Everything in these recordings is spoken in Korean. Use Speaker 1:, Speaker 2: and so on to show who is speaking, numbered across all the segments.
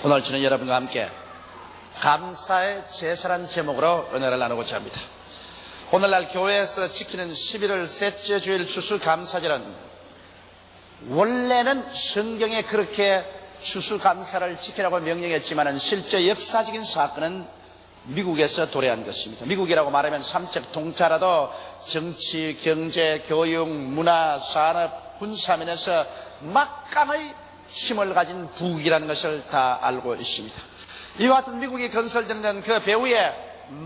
Speaker 1: 오늘 저는 여러분과 함께 감사의 제사라는 제목으로 은혜를 나누고자 합니다. 오늘날 교회에서 지키는 11월 셋째 주일 추수감사절은 원래는 성경에 그렇게 추수감사를 지키라고 명령했지만 실제 역사적인 사건은 미국에서 도래한 것입니다. 미국이라고 말하면 삼척 동차라도 정치, 경제, 교육, 문화, 산업, 군사면에서 막강의 힘을 가진 부국이라는 것을 다 알고 있습니다. 이와 같은 미국이 건설되는 그 배후에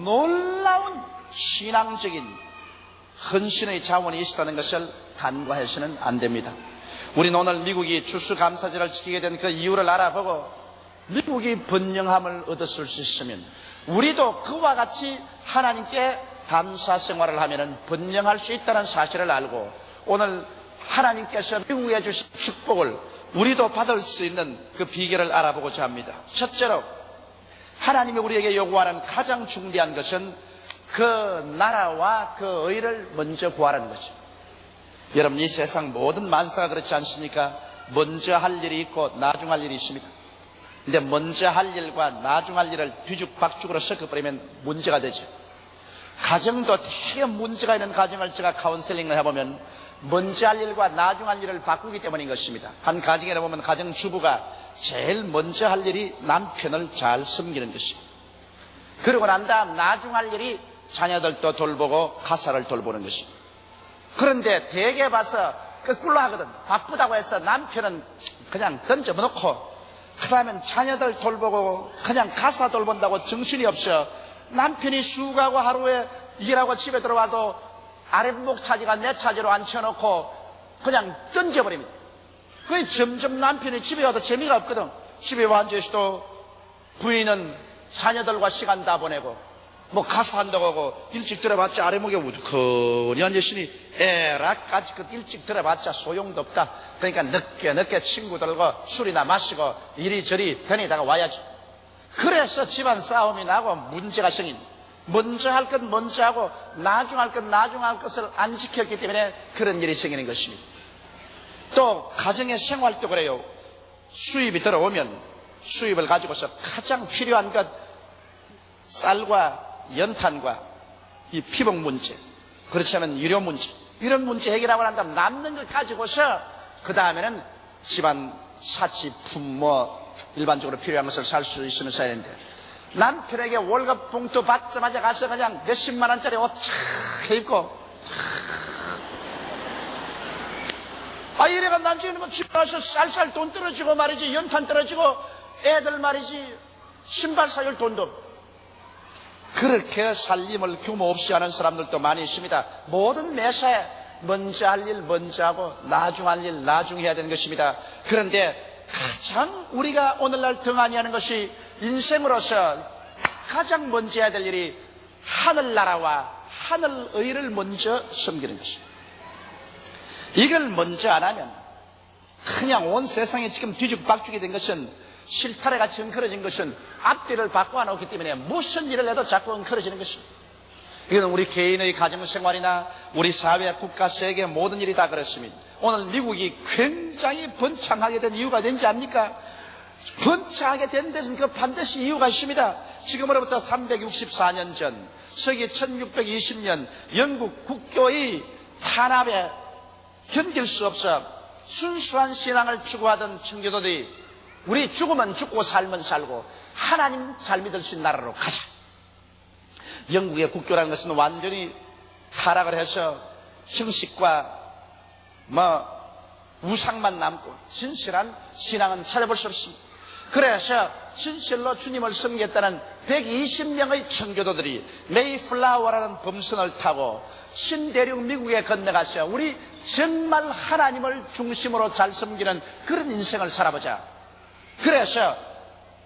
Speaker 1: 놀라운 신앙적인 헌신의 자원이 있었다는 것을 간과해서는 안 됩니다. 우리는 오늘 미국이 추수감사절을 지키게 된 그 이유를 알아보고 미국이 번영함을 얻었을 수 있으면 우리도 그와 같이 하나님께 감사 생활을 하면 번영할 수 있다는 사실을 알고 오늘 하나님께서 미국에 주신 축복을 우리도 받을 수 있는 그 비결을 알아보고자 합니다. 첫째로 하나님이 우리에게 요구하는 가장 중대한 것은 그 나라와 그 의를 먼저 구하라는 것입니다. 여러분, 이 세상 모든 만사가 그렇지 않습니까? 먼저 할 일이 있고 나중 할 일이 있습니다. 근데 먼저 할 일과 나중 할 일을 뒤죽박죽으로 섞어버리면 문제가 되죠. 가정도 되게 문제가 있는 가정을 제가 카운셀링을 해보면 먼저 할 일과 나중 할 일을 바꾸기 때문인 것입니다. 한 가정에 보면 가정주부가 제일 먼저 할 일이 남편을 잘 섬기는 것입니다. 그러고 난 다음 나중 할 일이 자녀들도 돌보고 가사를 돌보는 것입니다. 그런데 대개 봐서 거꾸로 하거든. 바쁘다고 해서 남편은 그냥 던져놓고 그 다음에 자녀들 돌보고 그냥 가사 돌본다고 정신이 없어. 남편이 수고하고 하루에 일하고 집에 들어와도 아랫목 차지가 내 차지로 앉혀놓고 그냥 던져버립니다. 그게 점점 남편이 집에 와도 재미가 없거든. 집에 와 앉아있어도 부인은 자녀들과 시간 다 보내고 뭐 가사 한다고 하고 일찍 들어봤자 아랫목에 우두커니 앉아있으니 에라까지 그 일찍 들어봤자 소용도 없다. 그러니까 늦게 친구들과 술이나 마시고 이리저리 다니다가 와야지. 그래서 집안 싸움이 나고 문제가 생긴. 먼저 할 것 먼저 하고 나중 할 것 나중 할 것을 안 지켰기 때문에 그런 일이 생기는 것입니다. 또 가정의 생활도 그래요. 수입이 들어오면 수입을 가지고서 가장 필요한 것 쌀과 연탄과 이 피복 문제, 그렇지 않으면 유료 문제, 이런 문제 해결하고 난 다음 남는 걸 가지고서 그 다음에는 집안 사치, 품뭐 일반적으로 필요한 것을 살 수 있으면 써야 되는데 남편에게 월급 봉투 받자마자 가서 그냥 몇십만 원짜리 옷 착 입고 이래가 나중에 뭐 집에 가서 쌀쌀 돈 떨어지고 말이지, 연탄 떨어지고 애들 말이지 신발 사줄 돈도 없고. 그렇게 살림을 규모 없이 하는 사람들도 많이 있습니다. 모든 매사에 먼저 할 일 먼저 하고 나중 할 일 나중 해야 되는 것입니다. 그런데 가장 우리가 오늘날 등한히 하는 것이 인생으로서 가장 먼저 해야 될 일이 하늘나라와 하늘의를 먼저 섬기는 것입니다. 이걸 먼저 안 하면 그냥 온 세상에 지금 뒤죽박죽이 된 것은 실타래같이 엉클어진 것은 앞뒤를 바꿔놓기 때문에 무슨 일을 해도 자꾸 엉클어지는 것입니다. 이건 우리 개인의 가정생활이나 우리 사회, 국가, 세계 모든 일이 다 그렇습니다. 오늘 미국이 굉장히 번창하게 된 이유가 된지 압니까? 번창하게 된 데는 그 반드시 이유가 있습니다. 지금으로부터 364년 전 서기 1620년 영국 국교의 탄압에 견딜 수 없어 순수한 신앙을 추구하던 청교도들이 우리 죽으면 죽고 살면 살고 하나님 잘 믿을 수 있는 나라로 가자. 영국의 국교라는 것은 완전히 타락을 해서 형식과 우상만 남고 진실한 신앙은 찾아볼 수 없습니다. 그래서 진실로 주님을 섬기겠다는 120명의 청교도들이 메이플라워라는 범선을 타고 신대륙 미국에 건너가서 우리 정말 하나님을 중심으로 잘 섬기는 그런 인생을 살아보자. 그래서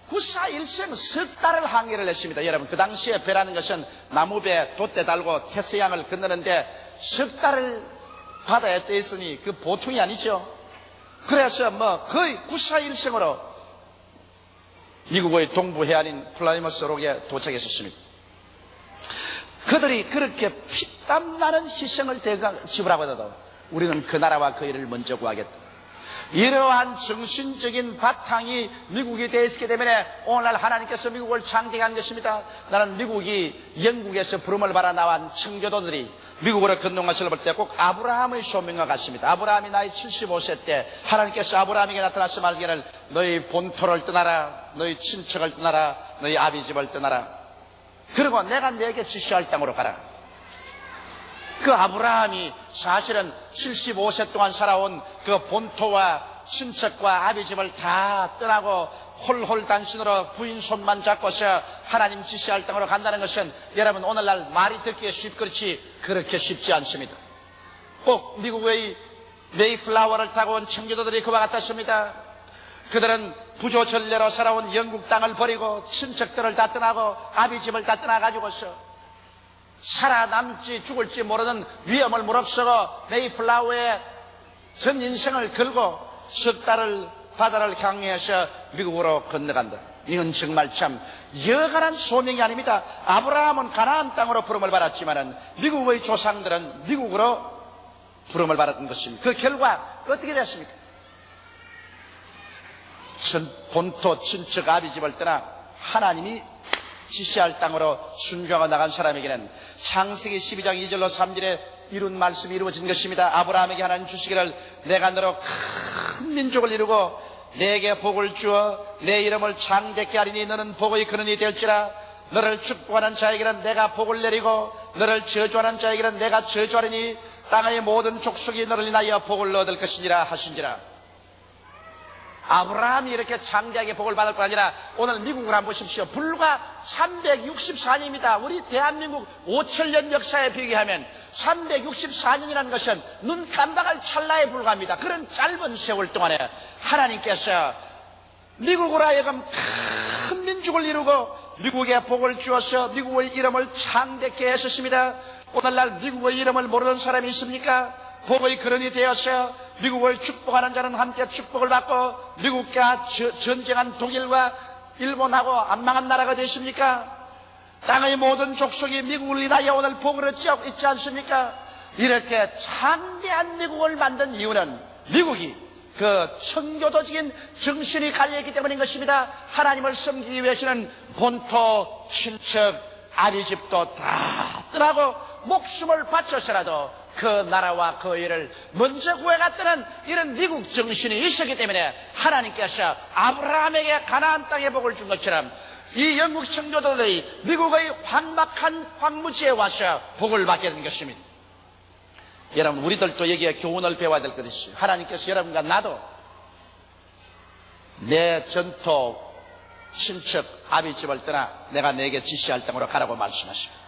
Speaker 1: 구사일생 석 달을 항해를 했습니다. 여러분, 그 당시에 배라는 것은 나무배 돛대 달고 태서양을 건너는데 석 달을 바다에 떠 있으니 그 보통이 아니죠. 그래서 거의 구사일생으로 미국의 동부 해안인 플라이머스 록에 도착했었습니다. 그들이 그렇게 피땀 나는 희생을 지불하고도 우리는 그 나라와 그 일을 먼저 구하겠다. 이러한 정신적인 바탕이 미국이 되어 있기 때문에 오늘날 하나님께서 미국을 창대한 것입니다. 나는 미국이 영국에서 부름을 받아 나온 청교도들이 미국으로 건너갔을 볼 때 꼭 아브라함의 소명과 같습니다. 아브라함이 나이 75세 때 하나님께서 아브라함에게 나타나서 말하기를 너희 본토를 떠나라, 너희 친척을 떠나라, 너희 아비집을 떠나라. 그리고 내가 너에게 지시할 땅으로 가라. 그 아브라함이 사실은 75세 동안 살아온 그 본토와 친척과 아비집을 다 떠나고 홀홀단신으로 부인 손만 잡고서 하나님 지시할 땅으로 간다는 것은 여러분 오늘날 말이 듣기에 쉽겠지 그렇게 쉽지 않습니다. 꼭 미국의 메이플라워를 타고 온 청교도들이 그와 같았습니다. 그들은 부조전례로 살아온 영국 땅을 버리고 친척들을 다 떠나고 아비집을 다 떠나가지고서 살아남을지 죽을지 모르는 위험을 무릅쓰고 메이플라워의 전 인생을 걸고 석 달을 바다를 향해서 미국으로 건너간다. 이건 정말 참 여간한 소명이 아닙니다. 아브라함은 가나안 땅으로 부름을 받았지만 미국의 조상들은 미국으로 부름을 받았던 것입니다. 그 결과 어떻게 됐습니까? 본토 친척 아비집을 떠나 하나님이 지시할 땅으로 순종하고 나간 사람에게는 창세기 12장 2절로 3절에 이룬 말씀이 이루어진 것입니다. 아브라함에게 하나님 주시기를 내가 너로 큰 민족을 이루고 내게 복을 주어 내 이름을 창대케 하리니 너는 복의 근원이 될지라. 너를 축복하는 자에게는 내가 복을 내리고 너를 저주하는 자에게는 내가 저주하리니 땅의 모든 족속이 너를 인하여 복을 얻을 것이니라 하신지라. 아브라함이 이렇게 창대하게 복을 받을 것 아니라 오늘 미국을 한번 보십시오. 불과 364년입니다. 우리 대한민국 5천년 역사에 비교하면 364년이라는 것은 눈 깜박할 찰나에 불과합니다. 그런 짧은 세월 동안에 하나님께서 미국으로 하여금 큰 민족을 이루고 미국에 복을 주어서 미국의 이름을 창대케 하셨습니다. 오늘날 미국의 이름을 모르는 사람이 있습니까? 복의 근원이 되어서 미국을 축복하는 자는 함께 축복을 받고 미국과 전쟁한 독일과 일본하고 안 망한 나라가 되십니까? 땅의 모든 족속이 미국을 인하여 오늘 복을 얻지 있지 않습니까? 이렇게 창대한 미국을 만든 이유는 미국이 그 청교도적인 정신이 갈려있기 때문인 것입니다. 하나님을 섬기기 위해서는 본토, 친척, 아비집도 다 떠나고 목숨을 바쳐서라도 그 나라와 그 일을 먼저 구해갔다는 이런 미국 정신이 있었기 때문에 하나님께서 아브라함에게 가나안 땅의 복을 준 것처럼 이 영국 청교도들이 미국의 황막한 황무지에 와서 복을 받게 된 것입니다. 여러분 우리들도 여기에 교훈을 배워야 될 것이 있어요. 하나님께서 여러분과 나도 내 전토 친척 아비집을 떠나 내가 내게 지시할 땅으로 가라고 말씀하십니다.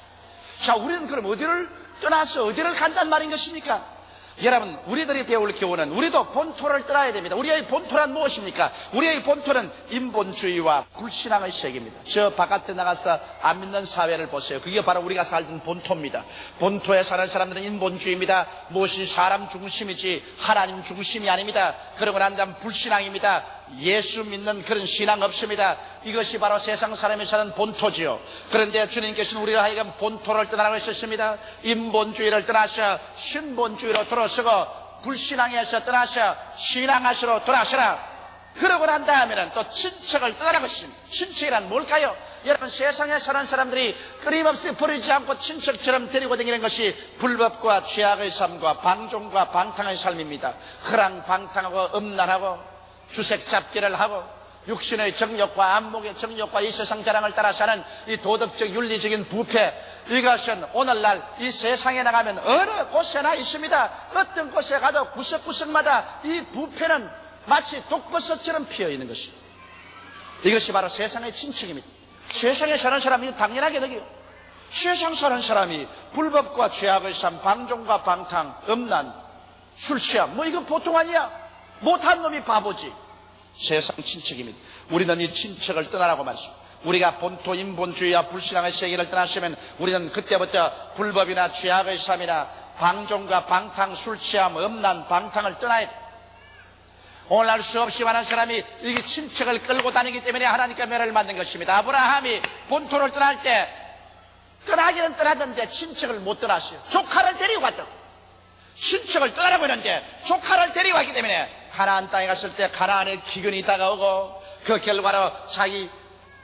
Speaker 1: 자, 우리는 그럼 어디를 떠나서 어디를 간단 말인 것입니까? 여러분 우리들이 배울 교훈은 우리도 본토를 떠나야 됩니다. 우리의 본토란 무엇입니까? 우리의 본토는 인본주의와 불신앙의 세계입니다. 저 바깥에 나가서 안 믿는 사회를 보세요. 그게 바로 우리가 살던 본토입니다. 본토에 사는 사람들은 인본주의입니다. 무엇이 사람 중심이지 하나님 중심이 아닙니다. 그러고 난 다음 불신앙입니다. 예수 믿는 그런 신앙 없습니다. 이것이 바로 세상 사람이 사는 본토지요. 그런데 주님께서는 우리를 하여금 본토를 떠나라고 하셨습니다. 인본주의를 떠나서 신본주의로 돌아서고 불신앙에서 떠나서 신앙하시로 돌아서라. 그러고 난 다음에는 또 친척을 떠나라고 하십니다. 친척이란 뭘까요? 여러분 세상에 사는 사람들이 끊임없이 버리지 않고 친척처럼 데리고 다니는 것이 불법과 죄악의 삶과 방종과 방탕의 삶입니다. 허랑방탕하고 음란하고 주색 잡기를 하고 육신의 정욕과 안목의 정욕과 이 세상 자랑을 따라 사는 이 도덕적 윤리적인 부패, 이것은 오늘날 이 세상에 나가면 어느 곳에나 있습니다. 어떤 곳에 가도 구석구석마다 이 부패는 마치 독버섯처럼 피어있는 것입니다. 이것이 바로 세상의 친척입니다. 세상에 사는 사람이 당연하게 느껴요. 세상 사는 사람이 불법과 죄악의 삶, 방종과 방탕, 음란, 술 취함 뭐 이건 보통 아니야. 못한 놈이 바보지. 세상 친척입니다. 우리는 이 친척을 떠나라고 말씀합니다. 우리가 본토 인본주의와 불신앙의 세계를 떠났으면 우리는 그때부터 불법이나 죄악의 삶이나 방종과 방탕, 술 취함, 음란, 방탕을 떠나야 돼. 오늘날 수없이 많은 사람이 이 친척을 끌고 다니기 때문에 하나님께 매를 만든 것입니다. 아브라함이 본토를 떠날 때 떠나기는 떠나던데 친척을 못 떠났어요. 조카를 데리고 갔다고. 친척을 떠나라고 했는데 조카를 데리고 왔기 때문에 가나안 땅에 갔을 때 가나안의 기근이 다가오고 그 결과로 자기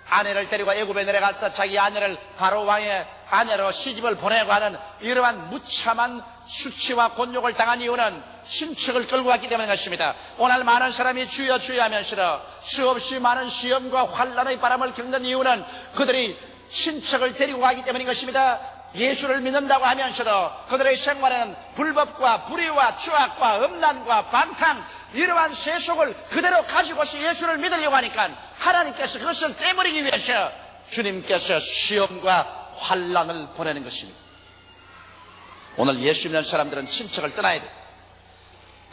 Speaker 1: 아내를 데리고 애굽에 내려가서 자기 아내를 바로 왕의 아내로 시집을 보내고 하는 이러한 무참한 수치와 곤욕을 당한 이유는 친척을 끌고 왔기 때문인 것입니다. 오늘 많은 사람이 주여 주여 하면서 수없이 많은 시험과 환난의 바람을 겪는 이유는 그들이 친척을 데리고 가기 때문인 것입니다. 예수를 믿는다고 하면서도 그들의 생활에는 불법과 불의와 추악과 음란과 방탕 이러한 세속을 그대로 가지고서 예수를 믿으려고 하니까 하나님께서 그것을 떼버리기 위해서 주님께서 시험과 환난을 보내는 것입니다. 오늘 예수 믿는 사람들은 친척을 떠나야 돼요.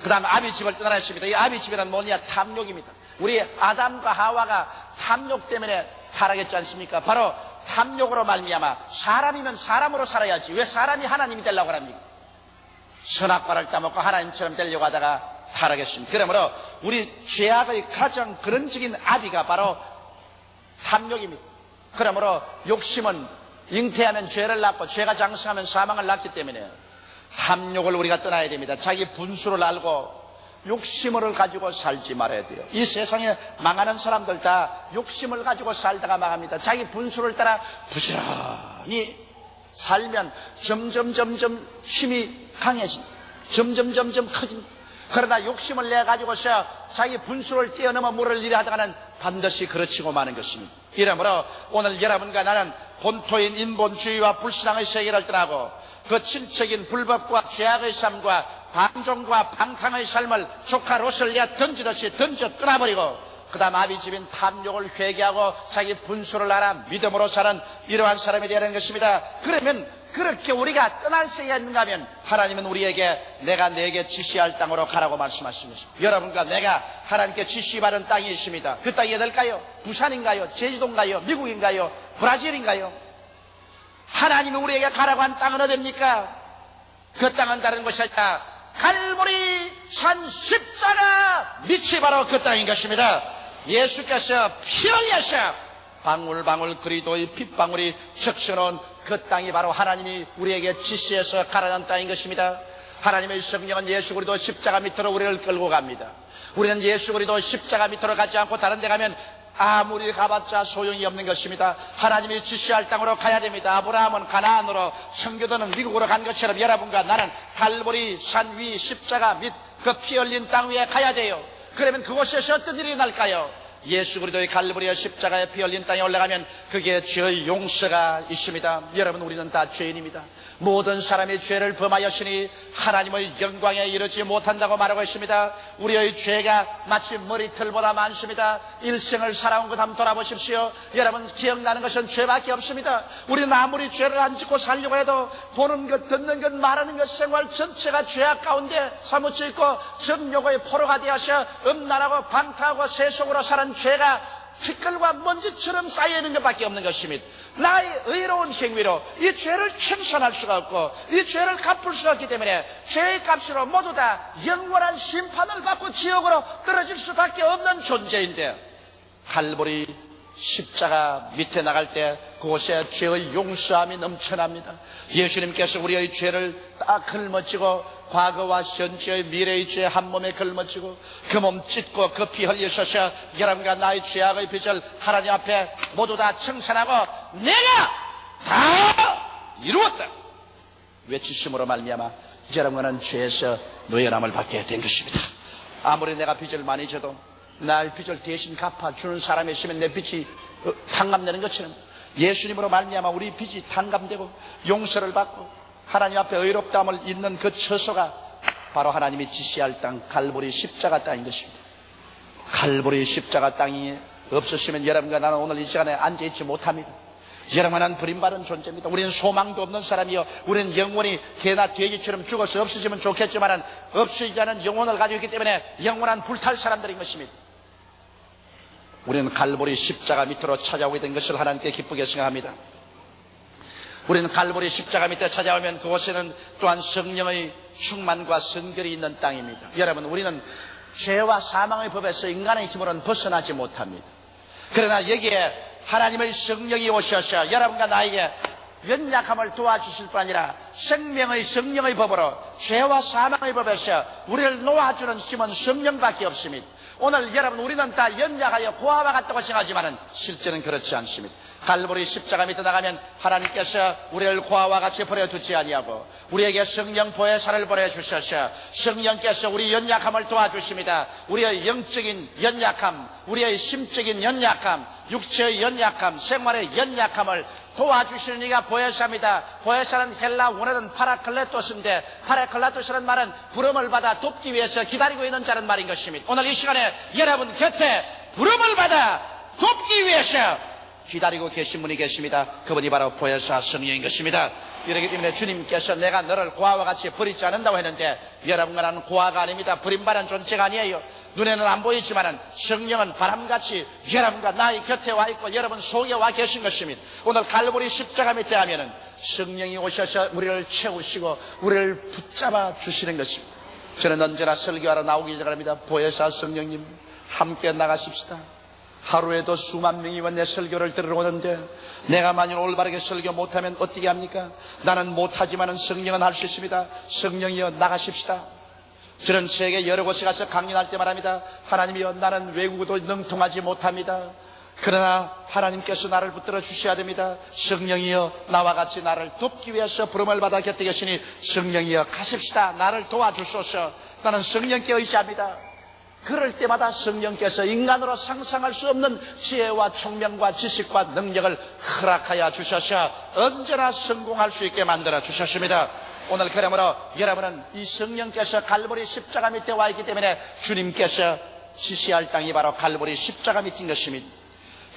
Speaker 1: 그 다음 아비집을 떠나야 했습니다. 이 아비집이란 뭐냐? 탐욕입니다. 우리 아담과 하와가 탐욕 때문에 타락했지 않습니까? 바로 탐욕으로 말미암아 사람이면 사람으로 살아야지 왜 사람이 하나님이 되려고 합니까? 선악과를 따먹고 하나님처럼 되려고 하다가 타락했습니다. 그러므로 우리 죄악의 가장 근원적인 아비가 바로 탐욕입니다. 그러므로 욕심은 잉태하면 죄를 낳고 죄가 장성하면 사망을 낳기 때문에 탐욕을 우리가 떠나야 됩니다. 자기 분수를 알고 욕심을 가지고 살지 말아야 돼요. 이 세상에 망하는 사람들 다 욕심을 가지고 살다가 망합니다. 자기 분수를 따라 부지런히 살면 점점 힘이 강해집니다. 점점 커집니다. 그러나 욕심을 내 가지고서 자기 분수를 뛰어넘어 물을 일을 하다가는 반드시 그르치고 마는 것입니다. 이러므로 오늘 여러분과 나는 본토인 인본주의와 불신앙의 세계를 떠나고 그 친척인 불법과 죄악의 삶과 방종과 방탕의 삶을 조카 롯을 내어 던지듯이 던져 떠나버리고 그 다음 아비집인 탐욕을 회개하고 자기 분수를 알아 믿음으로 사는 이러한 사람이 되는 것입니다. 그러면 그렇게 우리가 떠날 수 있는가 하면 하나님은 우리에게 내가 내게 지시할 땅으로 가라고 말씀하신 것입니다. 여러분과 내가 하나님께 지시받은 땅이 있습니다. 그 땅이 어딜까요? 부산인가요? 제주도인가요? 미국인가요? 브라질인가요? 하나님이 우리에게 가라고 한 땅은 어디입니까? 그 땅은 다른 것이 아니라 갈보리 산 십자가 밑이 바로 그 땅인 것입니다. 예수께서 피 흘려서 방울방울 그리도의 핏방울이 적셔놓은 그 땅이 바로 하나님이 우리에게 지시해서 가라는 땅인 것입니다. 하나님의 성령은 예수 그리스도 십자가 밑으로 우리를 끌고 갑니다. 우리는 예수 그리스도 십자가 밑으로 가지 않고 다른 데 가면 아무리 가봤자 소용이 없는 것입니다. 하나님이 지시할 땅으로 가야 됩니다. 아브라함은 가나안으로, 청교도는 미국으로 간 것처럼 여러분과 나는 갈보리 산 위 십자가 밑 그 피 흘린 땅 위에 가야 돼요. 그러면 그곳에서 어떤 일이 날까요? 예수 그리스도의 갈보리의 십자가에 피 흘린 땅에 올라가면 그게 죄의 용서가 있습니다. 여러분, 우리는 다 죄인입니다. 모든 사람이 죄를 범하였으니 하나님의 영광에 이르지 못한다고 말하고 있습니다. 우리의 죄가 마치 머리털보다 많습니다. 일생을 살아온 것 한번 돌아보십시오. 여러분, 기억나는 것은 죄밖에 없습니다. 우리는 아무리 죄를 안 짓고 살려고 해도 보는 것, 듣는 것, 말하는 것, 생활 전체가 죄악 가운데 사무쳐 있고 정욕의 포로가 되어서 음란하고 방탕하고 세속으로 사는 죄가 티끌과 먼지처럼 쌓여있는 것밖에 없는 것입니다. 나의 의로운 행위로 이 죄를 청산할 수가 없고 이 죄를 갚을 수가 없기 때문에 죄의 값으로 모두 다 영원한 심판을 받고 지옥으로 떨어질 수밖에 없는 존재인데, 갈보리 십자가 밑에 나갈 때 그곳에 죄의 용서함이 넘쳐납니다. 예수님께서 우리의 죄를 다 걸머지고 과거와 현재의 미래의 죄 한 몸에 걸머지고 그 몸 찢고 그 피 흘리셔서 여러분과 나의 죄악의 빚을 하나님 앞에 모두 다 청산하고 내가 다 이루었다 외치심으로 말미암아 여러분은 죄에서 노예남을 받게 된 것입니다. 아무리 내가 빚을 많이 져도 나의 빚을 대신 갚아주는 사람이 있으면 내 빚이 탕감되는 것처럼 예수님으로 말미암아 우리 빚이 탕감되고 용서를 받고 하나님 앞에 의롭다함을 잇는 그 처소가 바로 하나님이 지시할 땅 갈보리 십자가 땅인 것입니다. 갈보리 십자가 땅이 없었으면 여러분과 나는 오늘 이 시간에 앉아있지 못합니다. 여러분은 버림받은 존재입니다. 우리는 소망도 없는 사람이요, 우리는 영원히 개나 돼지처럼 죽어서 없어지면 좋겠지만 없어지지 않은 영혼을 가지고 있기 때문에 영원한 불탈 사람들인 것입니다. 우리는 갈보리 십자가 밑으로 찾아오게 된 것을 하나님께 기쁘게 생각합니다. 우리는 갈보리 십자가 밑에 찾아오면 그곳에는 또한 성령의 충만과 선결이 있는 땅입니다. 여러분, 우리는 죄와 사망의 법에서 인간의 힘으로는 벗어나지 못합니다. 그러나 여기에 하나님의 성령이 오셔서 여러분과 나에게 연약함을 도와주실 뿐 아니라 생명의 성령의 법으로 죄와 사망의 법에서 우리를 놓아주는 힘은 성령밖에 없습니다. 오늘 여러분 우리는 다 연약하여 고아와 같다고 생각하지만 실제는 그렇지 않습니다. 갈보리 십자가 밑에 나가면 하나님께서 우리를 고아와 같이 버려두지 아니하고 우리에게 성령 보혜사를 보내주셔서 성령께서 우리 연약함을 도와주십니다. 우리의 영적인 연약함, 우리의 심적인 연약함, 육체의 연약함, 생활의 연약함을 도와주시는 이가 보혜사입니다. 보혜사는 헬라 원어는 파라클레토스인데 파라클레토스라는 말은 부름을 받아 돕기 위해서 기다리고 있는 자는 말인 것입니다. 오늘 이 시간에 여러분 곁에 부름을 받아 돕기 위해서 기다리고 계신 분이 계십니다. 그분이 바로 보혜사 성령인 것입니다. 이렇기 때문에 주님께서 내가 너를 고아와 같이 버리지 않는다고 했는데 여러분과 나는 고아가 아닙니다. 버림받은 존재가 아니에요. 눈에는 안 보이지만 성령은 바람같이 여러분과 나의 곁에 와 있고 여러분 속에 와 계신 것입니다. 오늘 갈보리 십자가 밑에 가면은 성령이 오셔서 우리를 채우시고 우리를 붙잡아 주시는 것입니다. 저는 언제나 설교하러 나오기 전합니다. 보혜사 성령님 함께 나가십시다. 하루에도 수만 명이 내 설교를 들으러 오는데 내가 만일 올바르게 설교 못하면 어떻게 합니까? 나는 못하지만 성령은 할 수 있습니다. 성령이여 나가십시다. 저는 세계 여러 곳에 가서 강연할 때 말합니다. 하나님이여 나는 외국어도 능통하지 못합니다. 그러나 하나님께서 나를 붙들어 주셔야 됩니다. 성령이여 나와 같이 나를 돕기 위해서 부름을 받아 곁에 계시니 성령이여 가십시다. 나를 도와주소서. 나는 성령께 의지합니다. 그럴 때마다 성령께서 인간으로 상상할 수 없는 지혜와 총명과 지식과 능력을 허락하여 주셔서 언제나 성공할 수 있게 만들어 주셨습니다. 오늘 그러므로 여러분은 이 성령께서 갈보리 십자가 밑에 와 있기 때문에 주님께서 지시할 땅이 바로 갈보리 십자가 밑인 것입니다.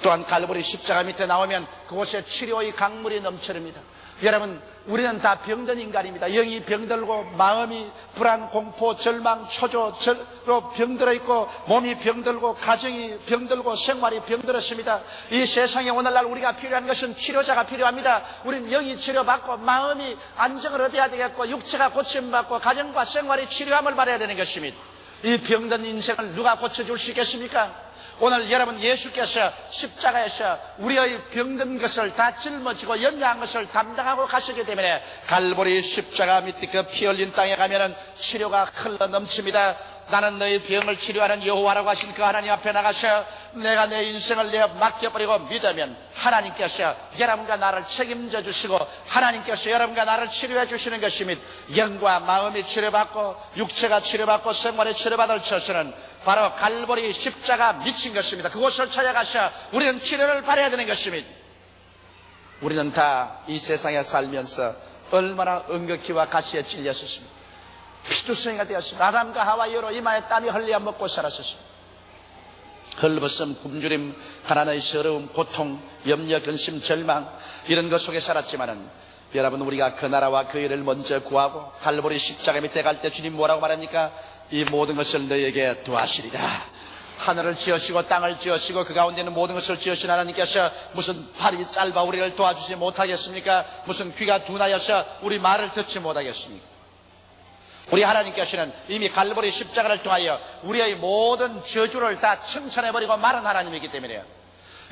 Speaker 1: 또한 갈보리 십자가 밑에 나오면 그곳에 치료의 강물이 넘쳐납니다. 여러분 우리는 다 병든 인간입니다. 영이 병들고 마음이 불안, 공포, 절망, 초조로 병들어 있고 몸이 병들고 가정이 병들고 생활이 병들었습니다. 이 세상에 오늘날 우리가 필요한 것은 치료자가 필요합니다. 우리는 영이 치료받고 마음이 안정을 얻어야 되겠고 육체가 고침받고 가정과 생활이 치료함을 받아야 되는 것입니다. 이 병든 인생을 누가 고쳐줄 수 있겠습니까? 오늘 여러분 예수께서 십자가에서 우리의 병든 것을 다 짊어지고 연약한 것을 담당하고 가시기 때문에 갈보리 십자가 밑에 그 피 흘린 땅에 가면은 치료가 흘러 넘칩니다. 나는 너의 병을 치료하는 여호와라고 하신 그 하나님 앞에 나가서 내가 내 인생을 내어 맡겨버리고 믿으면 하나님께서 여러분과 나를 책임져 주시고 하나님께서 여러분과 나를 치료해 주시는 것입니다. 영과 마음이 치료받고 육체가 치료받고 생활이 치료받을 처소는 바로 갈보리 십자가 미친 것입니다. 그곳을 찾아가서 우리는 치료를 받아야 되는 것입니다. 우리는 다 이 세상에 살면서 얼마나 은극히와 가시에 찔렸었습니다. 피투성이가 되었습니다. 아담과 하와이로 이마에 땀이 흘려 먹고 살았었습니다. 헐벗음, 굶주림, 가난의 서러움, 고통, 염려, 근심, 절망 이런 것 속에 살았지만은 여러분 우리가 그 나라와 그 일을 먼저 구하고 갈보리 십자가 밑에 갈 때 주님 뭐라고 말합니까? 이 모든 것을 너에게 도하시리라. 하늘을 지으시고 땅을 지으시고 그 가운데 있는 모든 것을 지으신 하나님께서 무슨 팔이 짧아 우리를 도와주지 못하겠습니까? 무슨 귀가 둔하여서 우리 말을 듣지 못하겠습니까? 우리 하나님께서는 이미 갈보리 십자가를 통하여 우리의 모든 저주를 다 청산해버리고 마른 하나님이기 때문에요.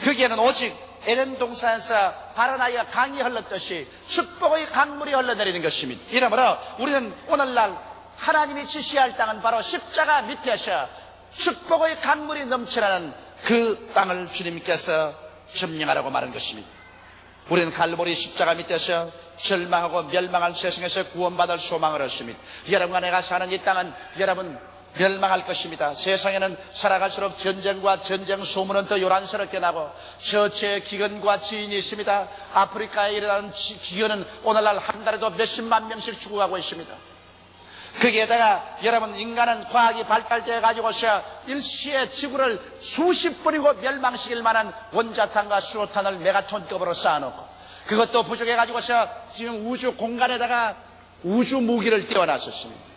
Speaker 1: 거기에는 오직 에덴 동산에서 바라나이가 강이 흘렀듯이 축복의 강물이 흘러내리는 것입니다. 이러므로 우리는 오늘날 하나님이 지시할 땅은 바로 십자가 밑에서 축복의 강물이 넘쳐나는 그 땅을 주님께서 점령하라고 말한 것입니다. 우리는 갈보리 십자가 밑에서 절망하고 멸망한 세상에서 구원받을 소망을 얻습니다. 여러분과 내가 사는 이 땅은 여러분 멸망할 것입니다. 세상에는 살아갈수록 전쟁과 전쟁 소문은 더 요란스럽게 나고 저체의 기근과 지인이 있습니다. 아프리카에 일어나는 기근은 오늘날 한 달에도 몇십만 명씩 죽어가고 있습니다. 거기에다가 여러분 인간은 과학이 발달되어 가지고서 일시에 지구를 수십 번이고 멸망시킬 만한 원자탄과 수소탄을 메가톤급으로 쌓아놓고 그것도 부족해 가지고서 지금 우주 공간에다가 우주 무기를 띄워놨었습니다.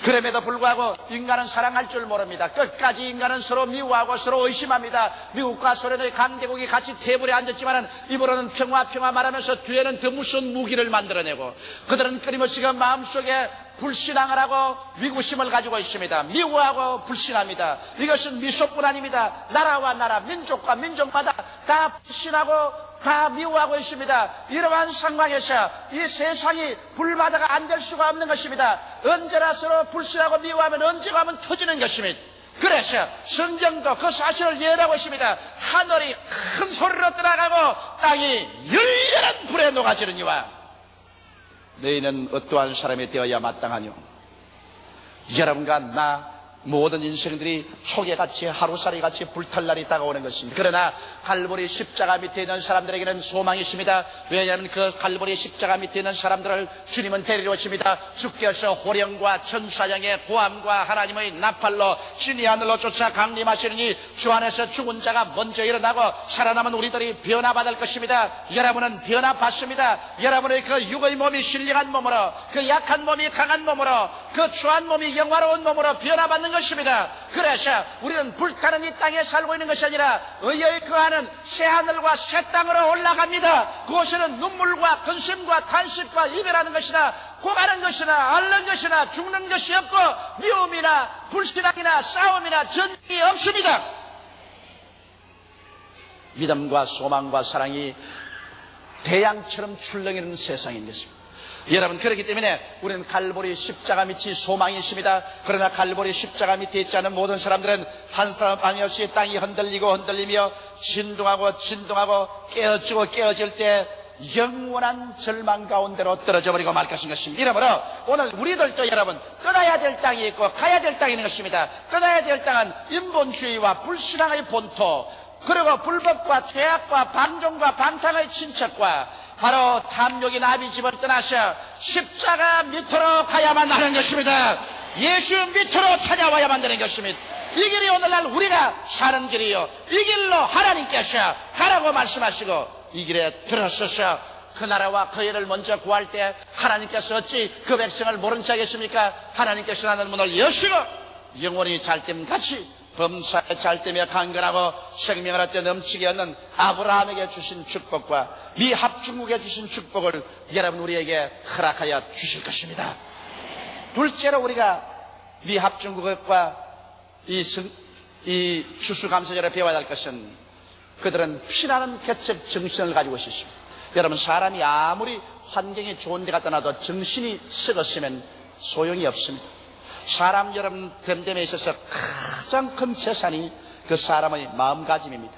Speaker 1: 그럼에도 불구하고 인간은 사랑할 줄 모릅니다. 끝까지 인간은 서로 미워하고 서로 의심합니다. 미국과 소련의 강대국이 같이 테이블에 앉았지만 입으로는 평화 말하면서 뒤에는 더 무서운 무기를 만들어내고 그들은 끊임없이 그 마음속에 불신앙을 하고 위구심을 가지고 있습니다. 미워하고 불신합니다. 이것은 미소뿐 아닙니다. 나라와 나라, 민족과 민족마다 다 불신하고 다 미워하고 있습니다. 이러한 상황에서 이 세상이 불마다가 안 될 수가 없는 것입니다. 언제나 서로 불신하고 미워하면 언제가 하면 터지는 것입니다. 그래서 성경도 그 사실을 예언하고 있습니다. 하늘이 큰 소리로 떠나가고 땅이 열렬한 불에 녹아지느니와 너희는 어떠한 사람이 되어야 마땅하뇨? 여러분과 나 모든 인생들이 초계같이 하루살이같이 불탈 날이 다가오는 것입니다. 그러나 갈보리 십자가 밑에 있는 사람들에게는 소망이 있습니다. 왜냐하면 그 갈보리 십자가 밑에 있는 사람들을 주님은 데리러 오십니다. 주께서 호령과 천사장의 고함과 하나님의 나팔로 신이 하늘로 쫓아 강림하시느니 주 안에서 죽은 자가 먼저 일어나고 살아남은 우리들이 변화받을 것입니다. 여러분은 변화받습니다. 여러분의 그 육의 몸이 신령한 몸으로, 그 약한 몸이 강한 몸으로, 그 추한 몸이 영화로운 몸으로 변화받는 것입니다. 그래서 우리는 불타는 이 땅에 살고 있는 것이 아니라 의의 거하는 새하늘과 새 땅으로 올라갑니다. 그곳에는 눈물과 근심과 탄식과 이별하는 것이나 고가는 것이나 앓는 것이나 죽는 것이 없고 미움이나 불신앙이나 싸움이나 전쟁이 없습니다. 믿음과 소망과 사랑이 태양처럼 출렁이는 세상인 것입니다. 여러분, 그렇기 때문에 우리는 갈보리 십자가 밑이 소망이 있습니다. 그러나 갈보리 십자가 밑에 있지 않은 모든 사람들은 한 사람 방해 없이 땅이 흔들리고 흔들리며 진동하고 깨어지고 깨어질 때 영원한 절망 가운데로 떨어져 버리고 말 것입니다. 이러므로 오늘 우리들도 여러분 떠나야 될 땅이 있고 가야 될 땅이 있는 것입니다. 떠나야 될 땅은 인본주의와 불신앙의 본토, 그리고 불법과 죄악과 방종과 방탕의 친척과 바로 탐욕이 나비 집을 떠나서 십자가 밑으로 가야만 하는 것입니다. 예수 밑으로 찾아와야만 되는 것입니다. 이 길이 오늘날 우리가 사는 길이요, 이 길로 하나님께서 가라고 말씀하시고 이 길에 들어서서 그 나라와 그 일을 먼저 구할 때 하나님께서 어찌 그 백성을 모른 척 하겠습니까? 하나님께서 하늘 문을 여시고 영원히 잘됨같이 범사에 잘되며 강건하고 생명을 얻되 넘치게 얻는 아브라함에게 주신 축복과 미합중국에 주신 축복을 여러분 우리에게 허락하여 주실 것입니다. 둘째로 우리가 미합중국과 이 추수감사절에 배워야 할 것은 그들은 피나는 개척 정신을 가지고 있습니다. 여러분, 사람이 아무리 환경이 좋은 데 갖다 놔도 정신이 썩었으면 소용이 없습니다. 사람 여러분 됨됨에 있어서 가장 큰 재산이 그 사람의 마음가짐입니다.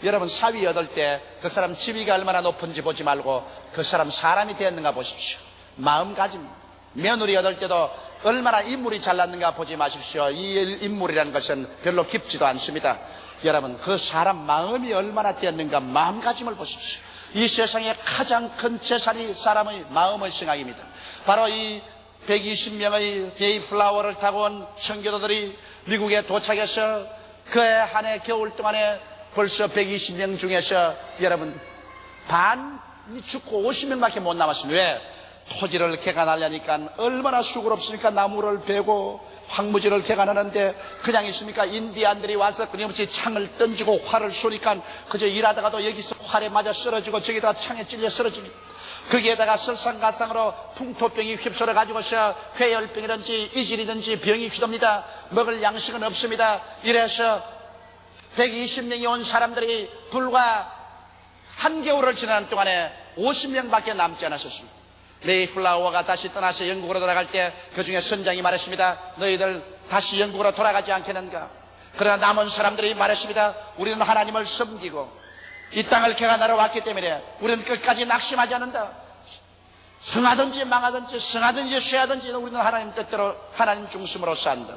Speaker 1: 여러분, 사위 얻을 때 그 사람 지위가 얼마나 높은지 보지 말고 그 사람 사람이 되었는가 보십시오. 마음가짐. 며느리 얻을 때도 얼마나 인물이 잘났는가 보지 마십시오. 이 인물이라는 것은 별로 깊지도 않습니다. 여러분, 그 사람 마음이 얼마나 되었는가 마음가짐을 보십시오. 이 세상에 가장 큰 재산이 사람의 마음의 생각입니다. 바로 이 120명의 메이플라워를 타고 온 청교도들이 미국에 도착해서 그해 한 해 겨울 동안에 벌써 120명 중에서 여러분 반이 죽고 50명밖에 못 남았습니다. 왜? 토지를 개간하려니까 얼마나 수고롭습니까? 나무를 베고 황무지를 개간하는데 그냥 있습니까? 인디안들이 와서 끊임없이 창을 던지고 활을 쏘니까 그저 일하다가도 여기서 활에 맞아 쓰러지고 저기다가 창에 찔려 쓰러집니다. 거기에다가 설상가상으로 풍토병이 휩쓸어 가지고서 폐혈병이든지 이질이든지 병이 휘둡니다. 먹을 양식은 없습니다. 이래서 120명이 온 사람들이 불과 한겨울을 지나는 동안에 50명밖에 남지 않았었습니다. 메이플라워가 다시 떠나서 영국으로 돌아갈 때 그 중에 선장이 말했습니다. 너희들 다시 영국으로 돌아가지 않겠는가? 그러나 남은 사람들이 말했습니다. 우리는 하나님을 섬기고 이 땅을 개간하러 왔기 때문에 우리는 끝까지 낙심하지 않는다. 성하든지 망하든지 성하든지 쇠하든지 우리는 하나님 뜻대로 하나님 중심으로 산다.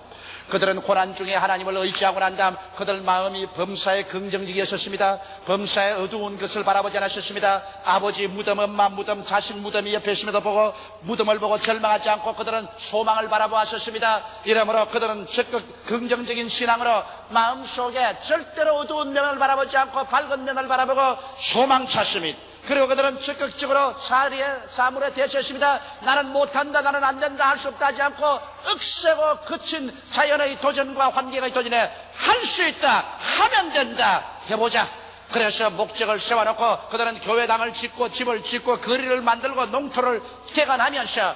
Speaker 1: 그들은 고난 중에 하나님을 의지하고 난 다음 그들 마음이 범사에 긍정적이었습니다. 범사에 어두운 것을 바라보지 않았습니다. 아버지 무덤, 엄마 무덤, 자신 무덤이 옆에 있음에도 보고 무덤을 보고 절망하지 않고 그들은 소망을 바라보았었습니다. 이러므로 그들은 적극 긍정적인 신앙으로 마음속에 절대로 어두운 면을 바라보지 않고 밝은 면을 바라보고 소망 찾습니다. 그리고 그들은 적극적으로 사물에 대처했습니다. 나는 못한다, 나는 안된다, 할 수 없다 하지 않고 억세고 거친 자연의 도전과 환경의 도전에 할 수 있다, 하면 된다, 해보자. 그래서 목적을 세워놓고 그들은 교회당을 짓고 집을 짓고 거리를 만들고 농토를 개간하면서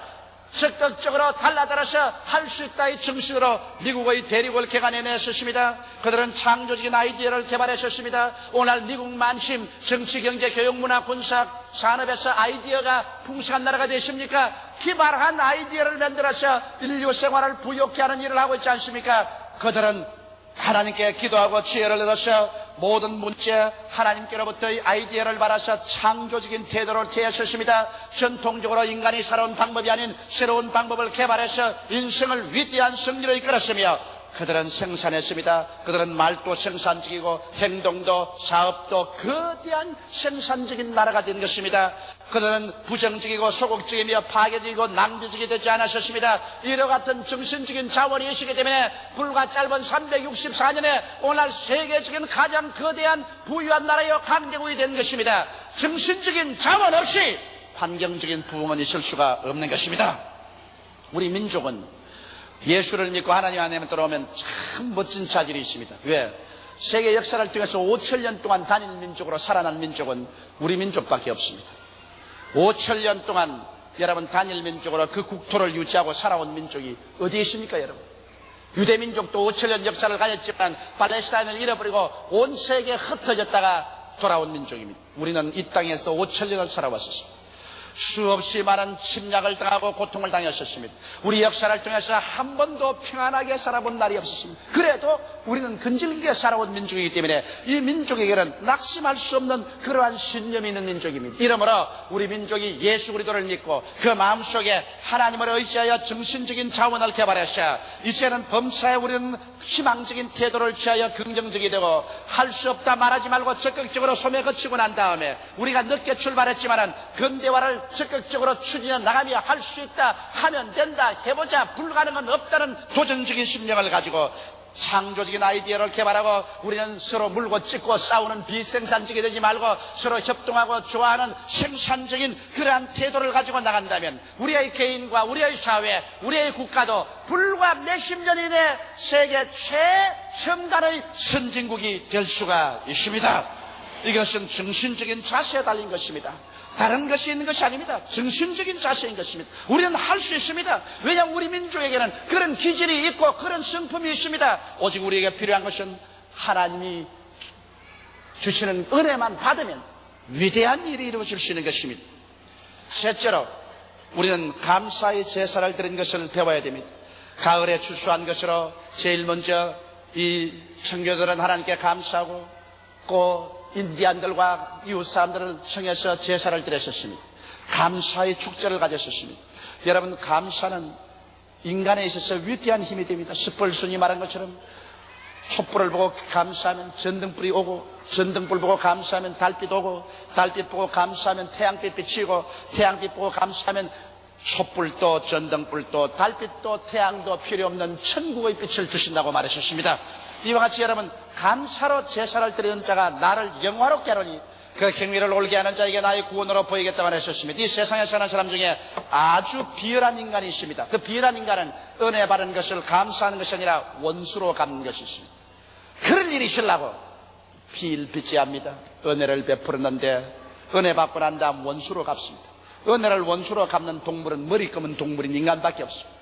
Speaker 1: 적극적으로 달라들어서 할 수 있다의 정신으로 미국의 대륙을 개간해냈었습니다. 그들은 창조적인 아이디어를 개발했었습니다. 오늘 미국 만심 정치, 경제, 교육, 문화, 군사, 산업에서 아이디어가 풍성한 나라가 되십니까? 기발한 아이디어를 만들어서 인류 생활을 부욕케 하는 일을 하고 있지 않습니까? 그들은 하나님께 기도하고 지혜를 얻어서 모든 문제 하나님께로부터의 아이디어를 받아서 창조적인 태도를 취했었습니다. 전통적으로 인간이 살아온 방법이 아닌 새로운 방법을 개발해서 인생을 위대한 승리로 이끌었으며 그들은 생산했습니다. 그들은 말도 생산적이고 행동도 사업도 거대한 생산적인 나라가 된 것입니다. 그들은 부정적이고 소극적이며 파괴적이고 낭비적이 되지 않았었습니다. 이와 같은 정신적인 자원이 있기 때문에 불과 짧은 364년에 오늘 세계적인 가장 거대한 부유한 나라여 강대국이 된 것입니다. 정신적인 자원 없이 환경적인 부흥은 있을 수가 없는 것입니다. 우리 민족은 예수를 믿고 하나님 안에 들어오면 참 멋진 자질이 있습니다. 왜? 세계 역사를 통해서 5천년 동안 단일 민족으로 살아난 민족은 우리 민족밖에 없습니다. 5천년 동안 여러분 단일 민족으로 그 국토를 유지하고 살아온 민족이 어디에 있습니까 여러분? 유대민족도 5천년 역사를 가졌지만 팔레스타인을 잃어버리고 온 세계에 흩어졌다가 돌아온 민족입니다. 우리는 이 땅에서 5천년을 살아왔었습니다. 수없이 많은 침략을 당하고 고통을 당했었습니다. 우리 역사를 통해서 한 번도 평안하게 살아본 날이 없었습니다. 그래도 우리는 근질기게 살아온 민족이기 때문에 이 민족에게는 낙심할 수 없는 그러한 신념이 있는 민족입니다. 이러므로 우리 민족이 예수 그리스도를 믿고 그 마음속에 하나님을 의지하여 정신적인 자원을 개발했어야 이제는 범사에 우리는 희망적인 태도를 취하여 긍정적이 되고 할 수 없다 말하지 말고 적극적으로 소매 거치고 난 다음에 우리가 늦게 출발했지만은 근대화를 적극적으로 추진해 나가며 할 수 있다 하면 된다 해보자 불가능은 없다는 도전적인 심령을 가지고 창조적인 아이디어를 개발하고 우리는 서로 물고 찢고 싸우는 비생산적이 되지 말고 서로 협동하고 좋아하는 생산적인 그러한 태도를 가지고 나간다면 우리의 개인과 우리의 사회, 우리의 국가도 불과 몇십 년 이내 세계 최첨단의 선진국이 될 수가 있습니다. 이것은 정신적인 자세에 달린 것입니다. 다른 것이 있는 것이 아닙니다. 정신적인 자세인 것입니다. 우리는 할 수 있습니다. 왜냐하면 우리 민족에게는 그런 기질이 있고 그런 성품이 있습니다. 오직 우리에게 필요한 것은 하나님이 주시는 은혜만 받으면 위대한 일이 이루어질 수 있는 것입니다. 셋째로 우리는 감사의 제사를 드린 것을 배워야 됩니다. 가을에 추수한 것으로 제일 먼저 이 청교도들은 하나님께 감사하고 또 인디안들과 이웃 사람들을 청해서 제사를 드렸었습니다. 감사의 축제를 가졌었습니다. 여러분 감사는 인간에 있어서 위대한 힘이 됩니다. 스펄슨이 말한 것처럼 촛불을 보고 감사하면 전등불이 오고 전등불 보고 감사하면 달빛 오고 달빛 보고 감사하면 태양빛 비치고 태양빛 보고 감사하면 촛불도 전등불도 달빛도 태양도 필요 없는 천국의 빛을 주신다고 말하셨습니다. 이와 같이 여러분 감사로 제사를 드리는 자가 나를 영화롭게 하노니 그 경미를 올게 하는 자에게 나의 구원으로 보이겠다고 하셨습니다. 이 세상에 사는 사람 중에 아주 비열한 인간이 있습니다. 그 비열한 인간은 은혜 받은 것을 감사하는 것이 아니라 원수로 갚는 것이 있습니다. 그런 일이 있으려고 비일비재합니다. 은혜를 베풀었는데 은혜 받고 난 다음 원수로 갚습니다. 은혜를 원수로 갚는 동물은 머리 검은 동물인 인간밖에 없습니다.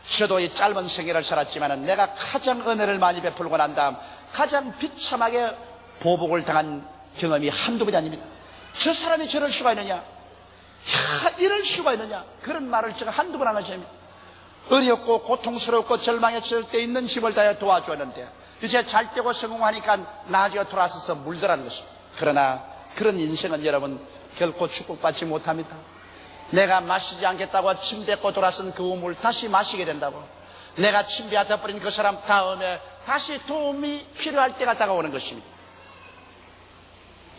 Speaker 1: 저도 이 짧은 생애를 살았지만 내가 가장 은혜를 많이 베풀고 난 다음 가장 비참하게 보복을 당한 경험이 한두 번이 아닙니다. 저 사람이 저럴 수가 있느냐, 이럴 수가 있느냐, 그런 말을 제가 한두 번 안 하십니다. 어렵고 고통스럽고 절망했을 때 있는 힘을 다해 도와주었는데 이제 잘 되고 성공하니까 나중에 돌아서서 물더라는 것입니다. 그러나 그런 인생은 여러분 결코 축복받지 못합니다. 내가 마시지 않겠다고 침 뱉고 돌아선 그 우물 다시 마시게 된다고. 내가 침 뱉어버린 그 사람 다음에 다시 도움이 필요할 때가 다가오는 것입니다.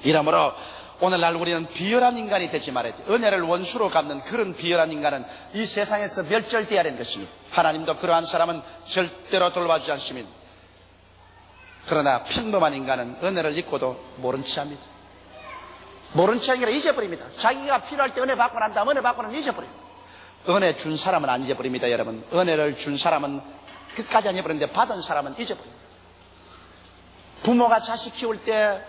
Speaker 1: 이러므로 오늘날 우리는 비열한 인간이 되지 말아야 돼요. 은혜를 원수로 갚는 그런 비열한 인간은 이 세상에서 멸절되어야 하는 것입니다. 하나님도 그러한 사람은 절대로 돌봐주지 않습니다. 그러나 평범한 인간은 은혜를 잊고도 모른 체 합니다. 모른 체 아니라 잊어버립니다. 자기가 필요할 때 은혜 받고 난 다음 은혜 받고는 잊어버립니다. 은혜 준 사람은 안 잊어버립니다. 여러분, 은혜를 준 사람은 끝까지 안 잊어버리는데 받은 사람은 잊어버립니다. 부모가 자식 키울 때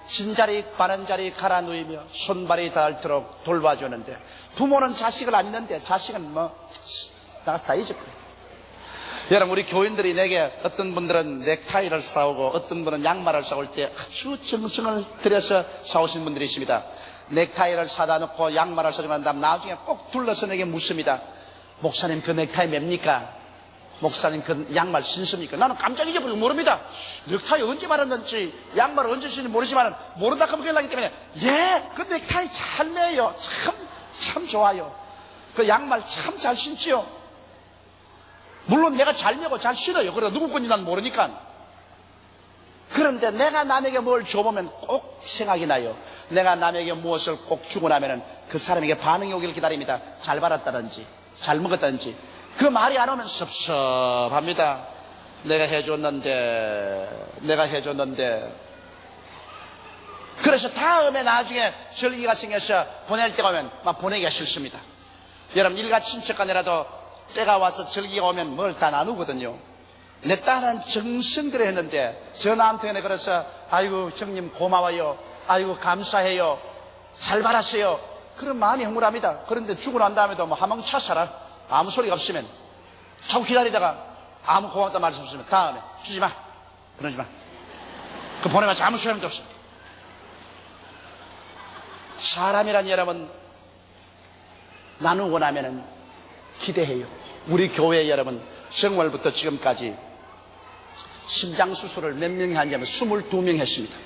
Speaker 1: 진자리 바른자리 갈아 누이며 손발이 닳도록 돌봐주는데, 부모는 자식을 안 잊는데 자식은 다 잊었거든요. 여러분, 우리 교인들이 내게 어떤 분들은 넥타이를 사오고 어떤 분은 양말을 사올 때 아주 정성을 들여서 사오신 분들이 있습니다. 넥타이를 사다 놓고 양말을 사주고 난 다음 나중에 꼭 둘러서 내게 묻습니다. 목사님, 그 넥타이 맵니까? 목사님, 그 양말 신습니까? 나는 깜짝 잊어버리고 모릅니다. 넥타이 언제 말았는지 양말을 언제 신는지 모르지만 모른다 하면 큰일 나기 때문에, 예, 그 넥타이 잘 매요. 참 좋아요. 그 양말 참 잘 신지요. 물론 내가 잘 매고 잘 신어요. 그러나 누구 건지 난 모르니까. 그런데 내가 남에게 뭘 줘보면 꼭 생각이 나요. 내가 남에게 무엇을 꼭 주고 나면은 그 사람에게 반응이 오기를 기다립니다. 잘 받았다든지 잘 먹었다든지. 그 말이 안 오면 섭섭합니다. 내가 해줬는데. 그래서 다음에 나중에 절기가 생겨서 보낼 때가 오면 막 보내기가 싫습니다. 여러분, 일가 친척간이라도 때가 와서 절기가 오면 뭘 다 나누거든요. 내 딸은 정성 들여 했는데 저 나한테 그래서 아이고 형님 고마워요, 아이고 감사해요, 잘 받았어요, 그런 마음이 흥분합니다. 그런데 죽고 난 다음에도 하망차 살아. 아무 소리가 없으면 자꾸 기다리다가 아무 고맙다 말씀 없으면 다음에 주지마, 그러지마, 그 보내봤자 아무 소용도 없어. 사람이란 여러분, 나누고 나면은 기대해요. 우리 교회 여러분, 정월부터 지금까지 심장수술을 몇 명이 하냐면 22명 했습니다.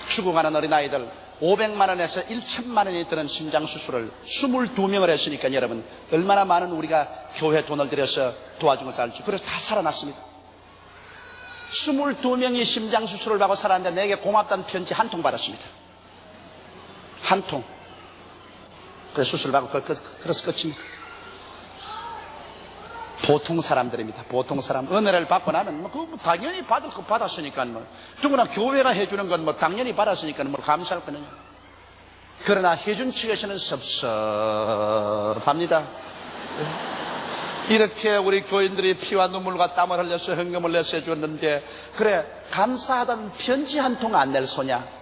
Speaker 1: 죽어가는 어린아이들 500만 원에서 1,000만 원이 드는 심장수술을 22명을 했으니까 여러분, 얼마나 많은 우리가 교회 돈을 들여서 도와준 것을 알죠. 그래서 다 살아났습니다. 22명이 심장수술을 받고 살았는데 내게 고맙다는 편지 한 통 받았습니다. 한 통. 그래서 수술 받고 그래서 끝입니다. 보통 사람들입니다. 보통 사람. 은혜를 받고 나면 당연히 받을 거 받았으니까 누구나 교회가 해주는 건 당연히 받았으니까 감사할 거느냐. 그러나 해준 측에서는 섭섭합니다. 이렇게 우리 교인들이 피와 눈물과 땀을 흘려서 헌금을 내서 해줬는데, 그래 감사하다는 편지 한 통 안 낼 소냐.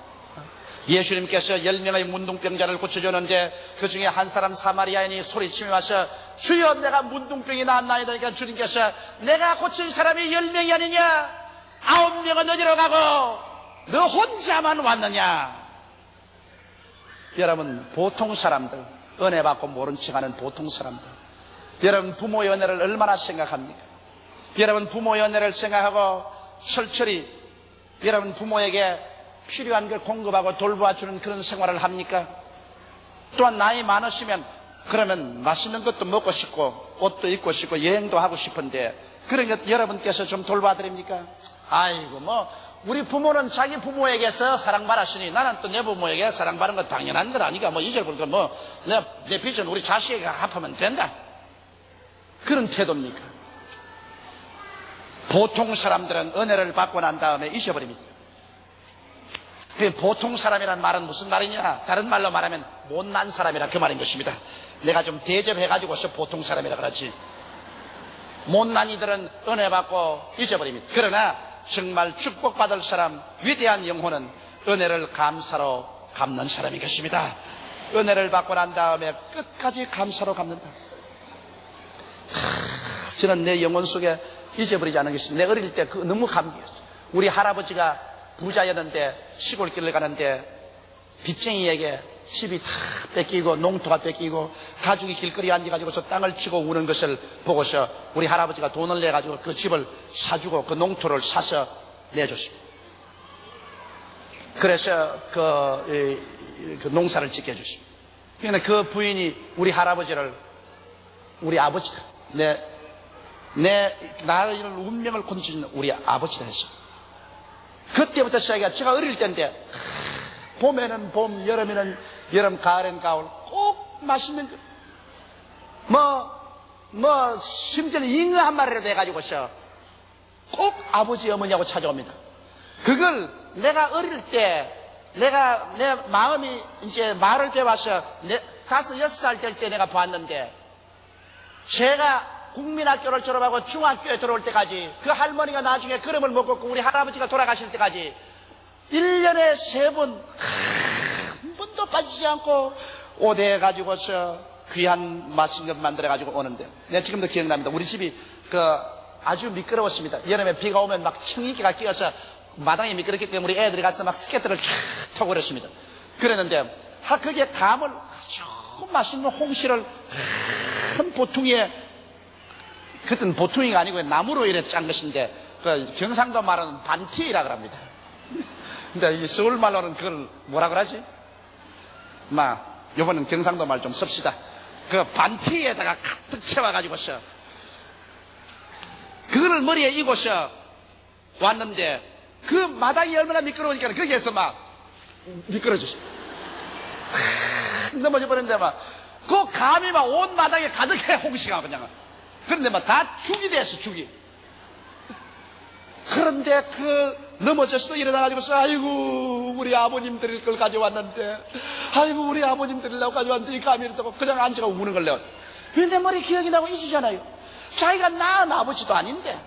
Speaker 1: 예수님께서 10명의 문둥병자를 고쳐줬는데 그 중에 한 사람 사마리아인이 소리치며 와서 주여 내가 문둥병이 나았나이다. 그러니까 주님께서 내가 고친 사람이 10명이 아니냐, 9명은 어디로 가고 너 혼자만 왔느냐. 여러분, 보통 사람들, 은혜 받고 모른 척하는 보통 사람들, 여러분 부모의 은혜를 얼마나 생각합니까? 여러분 부모의 은혜를 생각하고 철저히 여러분 부모에게 필요한 걸 공급하고 돌봐주는 그런 생활을 합니까? 또한 나이 많으시면 그러면 맛있는 것도 먹고 싶고 옷도 입고 싶고 여행도 하고 싶은데 그런 것 여러분께서 좀 돌봐드립니까? 아이고 우리 부모는 자기 부모에게서 사랑받았으니 나는 또 내 부모에게 사랑받은 건 당연한 것 아니까 잊어버리고 내 빚은 우리 자식에게 갚으면 된다, 그런 태도입니까? 보통 사람들은 은혜를 받고 난 다음에 잊어버립니다. 보통 사람이란 말은 무슨 말이냐? 다른 말로 말하면 못난 사람이라 그 말인 것입니다. 내가 좀 대접해가지고서 보통 사람이라 그러지. 못난 이들은 은혜 받고 잊어버립니다. 그러나 정말 축복받을 사람, 위대한 영혼은 은혜를 감사로 갚는 사람인 것입니다. 은혜를 받고 난 다음에 끝까지 감사로 갚는다. 저는 내 영혼 속에 잊어버리지 않은 것입니다. 내 어릴 때 너무 감기였어요. 우리 할아버지가 부자였는데 시골길을 가는데 빚쟁이에게 집이 다 뺏기고 농토가 뺏기고 가족이 길거리에 앉아가지고서 땅을 치고 우는 것을 보고서 우리 할아버지가 돈을 내가지고 그 집을 사주고 그 농토를 사서 내줬습니다. 그래서 그 농사를 짓게 해줬습니다. 그런데 그 부인이 우리 할아버지를 우리 아버지다, 나의 운명을 건지는 우리 아버지다 했어. 그때부터 시작이야. 제가 어릴 때인데 봄에는 봄, 여름에는 여름, 가을엔 가을 꼭 맛있는 심지어는 잉어 한 마리라도 해가지고서 꼭 아버지 어머니하고 찾아옵니다. 그걸 내가 어릴 때 내 마음이 이제 말을 배워서 5, 6살 될 때 내가 봤는데, 제가 국민학교를 졸업하고 중학교에 들어올 때까지 그 할머니가 나중에 그름을 못 걷고 우리 할아버지가 돌아가실 때까지 1년에 3번 한 번도 빠지지 않고 오대 가지고서 귀한 맛있는 것 만들어 가지고 오는데, 내가 지금도 기억납니다. 우리 집이 아주 미끄러웠습니다. 여름에 비가 오면 막 청인기가 끼어서 마당이 미끄럽기 때문에 우리 애들이 가서 막 스케이트를 쫙 타고 그랬습니다. 그랬는데 거기에 감을 아주 맛있는 홍시를 큰 보퉁이에, 그때는 보퉁이가 아니고 나무로 이렇게 짠 것인데, 경상도 말은 반티라 그럽니다. 근데 이 서울 말로는 그걸 뭐라 그러지? 요번엔 경상도 말 좀 씁시다. 그 반티에다가 가득 채워가지고서 그거를 머리에 이고서 왔는데, 그 마당이 얼마나 미끄러우니까 거기에서 막 미끄러졌습니다. 넘어져 버렸는데 그 감이 온 마당에 가득해, 홍시가 그냥. 그런데 다 죽이 됐어, 죽이. 그런데 넘어져서도 일어나가지고서, 아이고 우리 아버님 드릴 걸 가져왔는데, 아이고 우리 아버님 드리려고 가져왔는데 이 감이 이렇다고 그냥 앉아가 우는 걸래요. 왜 내 머리 기억이 나고 잊으잖아요. 자기가 낳은 아버지도 아닌데,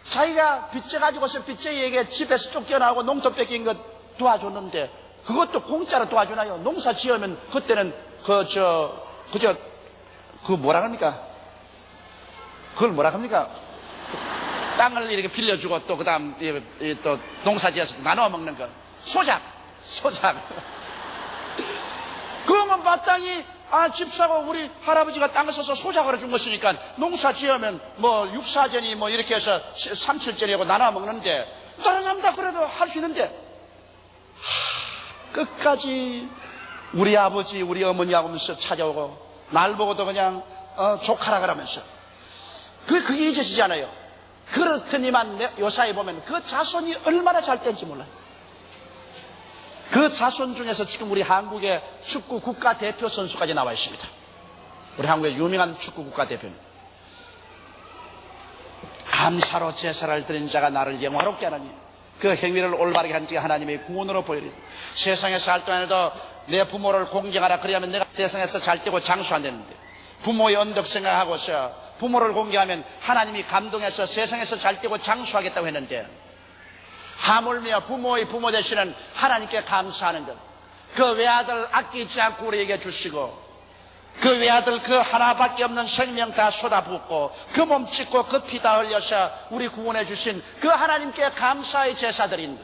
Speaker 1: 자기가 빚져가지고서 빚쟁이에게 집에서 쫓겨나고 농토 뺏긴 것 도와줬는데, 그것도 공짜로 도와주나요? 농사 지으면 그때는 뭐라 합니까? 그걸 뭐라 합니까? 땅을 이렇게 빌려주고 또 그다음 또 농사 지어서 나눠 먹는 거, 소작. 그러면 마땅히 집 사고 우리 할아버지가 땅을 사서 소작으로 준 것이니까 농사 지으면 육사전이 이렇게 해서 삼칠전이고 나눠 먹는데, 다른 사람 다 그래도 할 수 있는데, 끝까지 우리 아버지 우리 어머니하고 하면서 찾아오고 날 보고도 그냥 조카라 그러면서 그게 잊어지지 않아요. 그렇더니만 요사이 보면 그 자손이 얼마나 잘 된지 몰라요. 그 자손 중에서 지금 우리 한국의 축구 국가대표 선수까지 나와 있습니다. 우리 한국의 유명한 축구 국가대표는 감사로 제사를 드린 자가 나를 영화롭게 하나니 그 행위를 올바르게 한 자가 하나님의 구원으로 보이리. 세상에 살 동안에도 내 부모를 공경하라, 그리하면 내가 세상에서 잘 되고 장수한다는데, 부모의 언덕 생각하고서 부모를 공경하면 하나님이 감동해서 세상에서 잘 되고 장수하겠다고 했는데, 하물며 부모의 부모 되시는 하나님께 감사하는 것, 그 외아들 아끼지 않고 우리에게 주시고, 그 외아들 그 하나밖에 없는 생명 다 쏟아붓고 그 몸 찢고 그 피 다 흘려서 우리 구원해 주신 그 하나님께 감사의 제사드린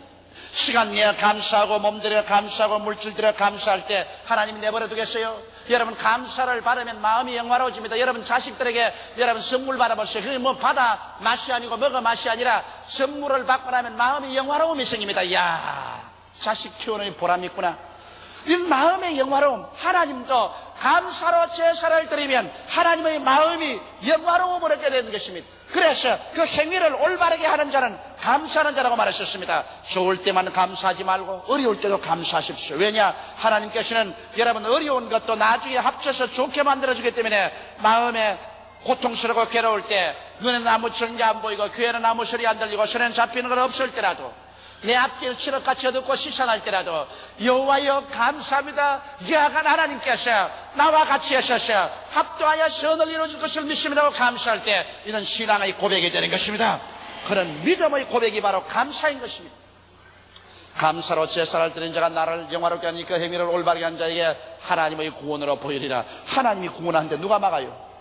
Speaker 1: 시간 내어 감사하고 몸 들여 감사하고 물질 들여 감사할 때 하나님이 내버려 두겠어요? 여러분, 감사를 받으면 마음이 영화로워집니다. 여러분 자식들에게 여러분 선물 받아보세요. 그게 받아 맛이 아니고 먹어 맛이 아니라 선물을 받고 나면 마음이 영화로움이 생깁니다. 이야, 자식 키우는 보람이 있구나. 이 마음의 영화로움, 하나님도 감사로 제사를 드리면 하나님의 마음이 영화로워 버리게 되는 것입니다. 그래서 그 행위를 올바르게 하는 자는 감사하는 자라고 말하셨습니다. 좋을 때만 감사하지 말고 어려울 때도 감사하십시오. 왜냐? 하나님께서는 여러분 어려운 것도 나중에 합쳐서 좋게 만들어주기 때문에 마음에 고통스럽고 괴로울 때, 눈에는 아무 전개 안 보이고 귀에는 아무 소리 안 들리고 손에는 잡히는 건 없을 때라도, 내 앞길 칠흑같이 어둡고 시선할 때라도 여호와여 감사합니다. 여하간 하나님께서 나와 같이 하셔서 합도하여 선을 이루어줄 것을 믿습니다고 감사할 때, 이는 신앙의 고백이 되는 것입니다. 그런 믿음의 고백이 바로 감사인 것입니다. 감사로 제사를 드린 자가 나를 영화롭게 하니 그 행위를 올바르게 한 자에게 하나님의 구원으로 보이리라. 하나님이 구원하는데 누가 막아요?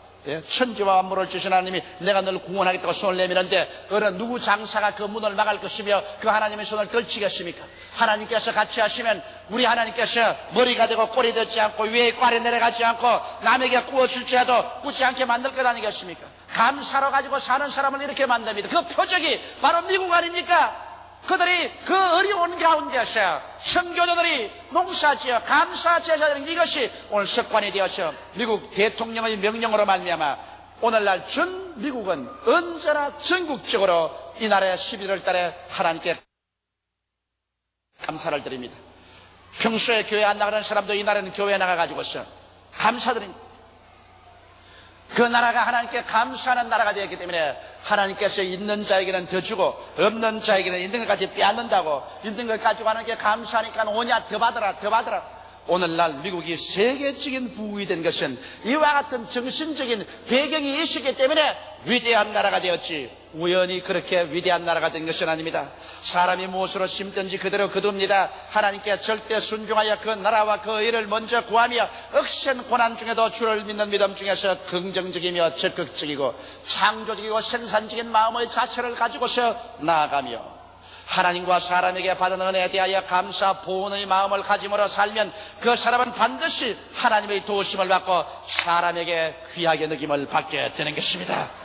Speaker 1: 천지와 만물을 주신 하나님이 내가 너를 구원하겠다고 손을 내미는데 어느 누구 장사가 그 문을 막을 것이며 그 하나님의 손을 떨치겠습니까? 하나님께서 같이 하시면 우리 하나님께서 머리가 되고 꼬리 되지 않고 위에 있고 아래 내려가지 않고 남에게 구워줄지라도 꾸지 않게 만들 것 아니겠습니까? 감사로 가지고 사는 사람을 이렇게 만듭니다. 그 표적이 바로 미국 아닙니까? 그들이 그 어려운 가운데서 선교도들이 농사지어 감사 제사드린 이것이 오늘 습관이 되어서 미국 대통령의 명령으로 말미암아 오늘날 전 미국은 언제나 전국적으로 이날의 11월 달에 하나님께 감사를 드립니다. 평소에 교회 안 나가는 사람도 이날에는 교회에 나가가지고서 감사드립니다. 그 나라가 하나님께 감사하는 나라가 되었기 때문에 하나님께서 있는 자에게는 더 주고 없는 자에게는 있는 것까지 빼앗는다고, 있는 것 가지고 하는 게 감사하니까 오냐 더 받아라 더 받아라, 오늘날 미국이 세계적인 부국이 된 것은 이와 같은 정신적인 배경이 있었기 때문에 위대한 나라가 되었지, 우연히 그렇게 위대한 나라가 된 것은 아닙니다. 사람이 무엇으로 심든지 그대로 거둡니다. 하나님께 절대 순종하여 그 나라와 그 일을 먼저 구하며 억센 고난 중에도 주를 믿는 믿음 중에서 긍정적이며 적극적이고 창조적이고 생산적인 마음의 자세를 가지고서 나아가며 하나님과 사람에게 받은 은혜에 대하여 감사 보온의 마음을 가짐으로 살면 그 사람은 반드시 하나님의 도우심을 받고 사람에게 귀하게 느낌을 받게 되는 것입니다.